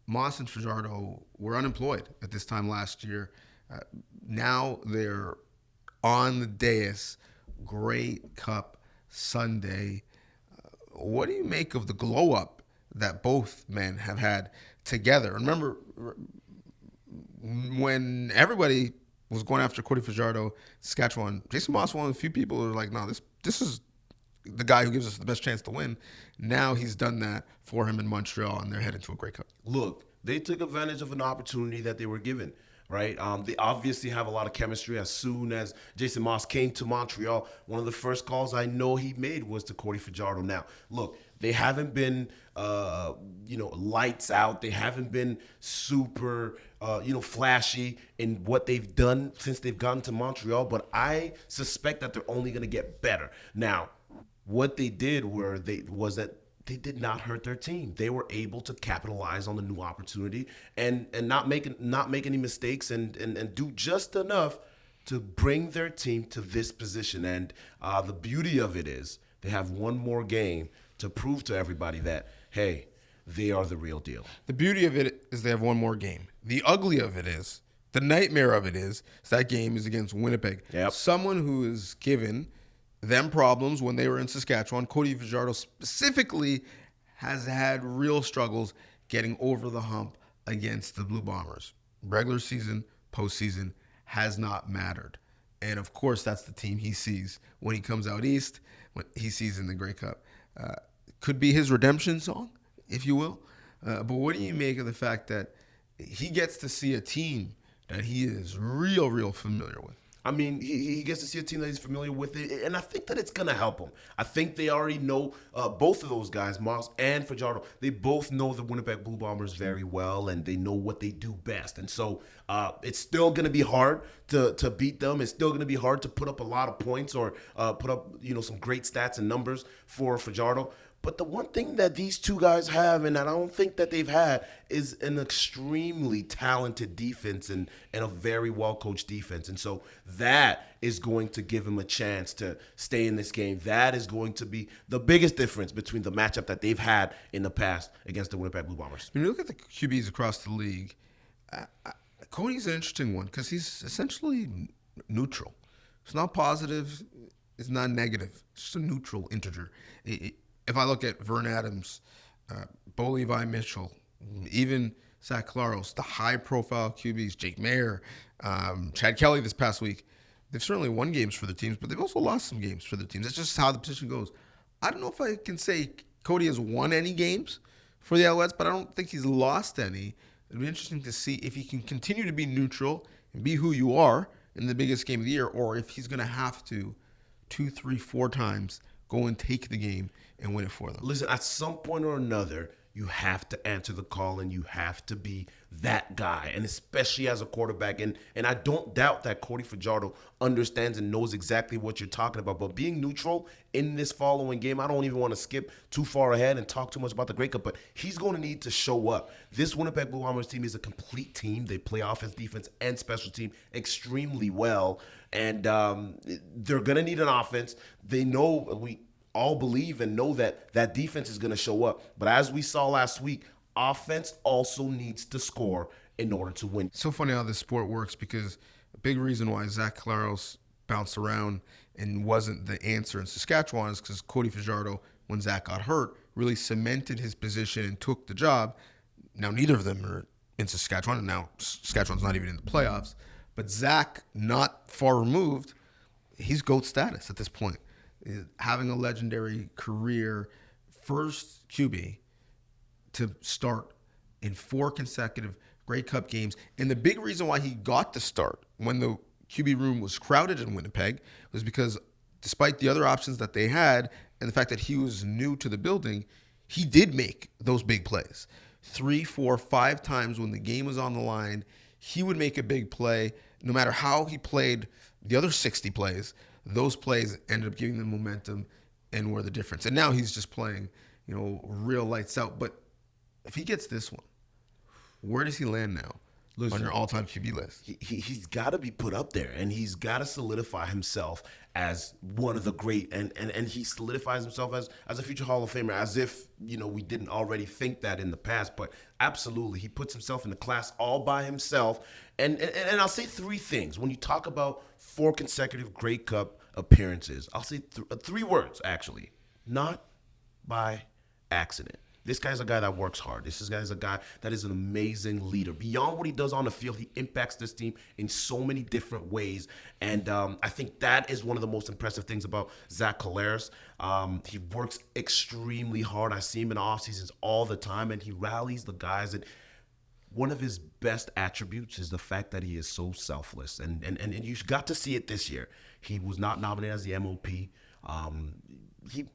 Moss and Fajardo were unemployed at this time last year. Now they're on the dais, Grey Cup Sunday. What do you make of the glow up that both men have had together? Remember, when everybody was going after Cody Fajardo, Saskatchewan, Jason Moss, one of the few people who were like, no, this is the guy who gives us the best chance to win. Now he's done that for him in Montreal, and they're headed to a Grey Cup. Look, they took advantage of an opportunity that they were given, right? They obviously have a lot of chemistry. As soon as Jason Moss came to Montreal, one of the first calls I know he made was to Cody Fajardo. Now, look, they haven't been, lights out. They haven't been super, flashy in what they've done since they've gotten to Montreal, but I suspect that they're only going to get better. Now, what they did was that they did not hurt their team. They were able to capitalize on the new opportunity and not make any mistakes and do just enough to bring their team to this position. And the beauty of it is they have one more game to prove to everybody that, hey, they are the real deal. The beauty of it is they have one more game. The ugly of it is, the nightmare of it is that game is against Winnipeg. Yep. Someone who is given them problems when they were in Saskatchewan. Cody Fajardo specifically has had real struggles getting over the hump against the Blue Bombers. Regular season, postseason has not mattered. And of course, that's the team he sees when he comes out east, when he sees in the Grey Cup. Could be his redemption song, if you will. But what do you make of the fact that he gets to see a team that he is real familiar with? I mean, he gets to see a team that he's familiar with, and I think that it's going to help him. I think they already know, both of those guys, Moss and Fajardo, they both know the Winnipeg Blue Bombers very well, and they know what they do best. And so it's still going to be hard to beat them. It's still going to be hard to put up a lot of points or put up some great stats and numbers for Fajardo. But the one thing that these two guys have, and I don't think that they've had, is an extremely talented defense and a very well-coached defense. And so that is going to give him a chance to stay in this game. That is going to be the biggest difference between the matchup that they've had in the past against the Winnipeg Blue Bombers. When you look at the QBs across the league, Cody's an interesting one because he's essentially neutral. It's not positive. It's not negative. It's just a neutral integer. If I look at Vern Adams, Bo Levi Mitchell, even Zach Collaros, the high-profile QBs, Jake Mayer, Chad Kelly this past week, they've certainly won games for their teams, but they've also lost some games for their teams. That's just how the position goes. I don't know if I can say Cody has won any games for the Alouettes, but I don't think he's lost any. It'll be interesting to see if he can continue to be neutral and be who you are in the biggest game of the year, or if he's going to have to 2, 3, 4 times go and take the game and win it for them. Listen, at some point or another, you have to answer the call and you have to be that guy, and especially as a quarterback. And I don't doubt that Cody Fajardo understands and knows exactly what you're talking about. But being neutral in this following game, I don't even want to skip too far ahead and talk too much about the Grey Cup, but he's going to need to show up. This Winnipeg Blue Bombers team is a complete team. They play offense, defense, and special team extremely well. And they're going to need an offense. They know, we all believe and know that that defense is going to show up. But as we saw last week, offense also needs to score in order to win. It's so funny how this sport works, because a big reason why Zach Collaros bounced around and wasn't the answer in Saskatchewan is because Cody Fajardo, when Zach got hurt, really cemented his position and took the job. Now, neither of them are in Saskatchewan, and now Saskatchewan's not even in the playoffs. But Zach, not far removed, he's GOAT status at this point. Having a legendary career, first QB to start in 4 consecutive Grey Cup games. And the big reason why he got to start when the QB room was crowded in Winnipeg was because despite the other options that they had and the fact that he was new to the building, he did make those big plays. 3, 4, 5 times when the game was on the line, he would make a big play. No matter how he played the other 60 plays, those plays ended up giving them momentum and were the difference. And now he's just playing, real lights out. But if he gets this one, where does he land now? on your all-time QB list. He's got to be put up there, and he's got to solidify himself as one of the great, and he solidifies himself as a future Hall of Famer, as if, we didn't already think that in the past. But absolutely, he puts himself in the class all by himself. And I'll say three things. When you talk about 4 consecutive Grey Cup appearances, I'll say 3 words, actually. Not by accident. This guy's a guy that works hard. This guy's a guy that is an amazing leader. Beyond what he does on the field, he impacts this team in so many different ways. And I think that is one of the most impressive things about Zach Collaros. He works extremely hard. I see him in the offseasons all the time, and he rallies the guys. And one of his best attributes is the fact that he is so selfless. And you got to see it this year. He was not nominated as the MOP. He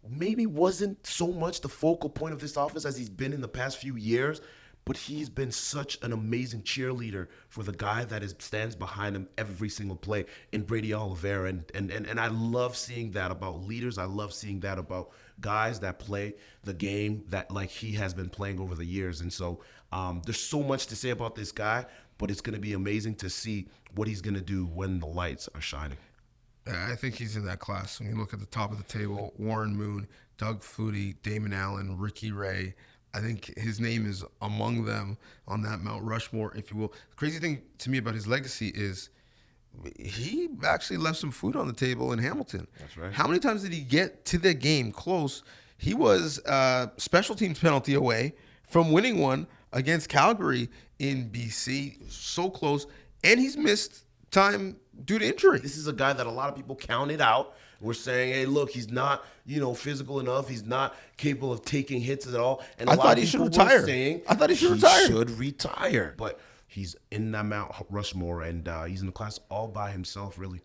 maybe wasn't so much the focal point of this offense as he's been in the past few years, but he's been such an amazing cheerleader for the guy that stands behind him every single play in Brady Oliveira. And I love seeing that about leaders. I love seeing that about guys that play the game that like he has been playing over the years. And so there's so much to say about this guy, but it's going to be amazing to see what he's going to do when the lights are shining. I think he's in that class. When you look at the top of the table, Warren Moon, Doug Flutie, Damon Allen, Ricky Ray, I think his name is among them on that Mount Rushmore, if you will. The crazy thing to me about his legacy is he actually left some food on the table in Hamilton. That's right. How many times did he get to the game close? He was a special teams penalty away from winning one against Calgary in BC. So close. And he's missed time due to injury. This is a guy that a lot of people counted out. We're saying, hey, look, he's not, physical enough. He's not capable of taking hits at all. And I thought he should retire. I thought he should retire. He should retire. But he's in that Mount Rushmore, and he's in the class all by himself, really.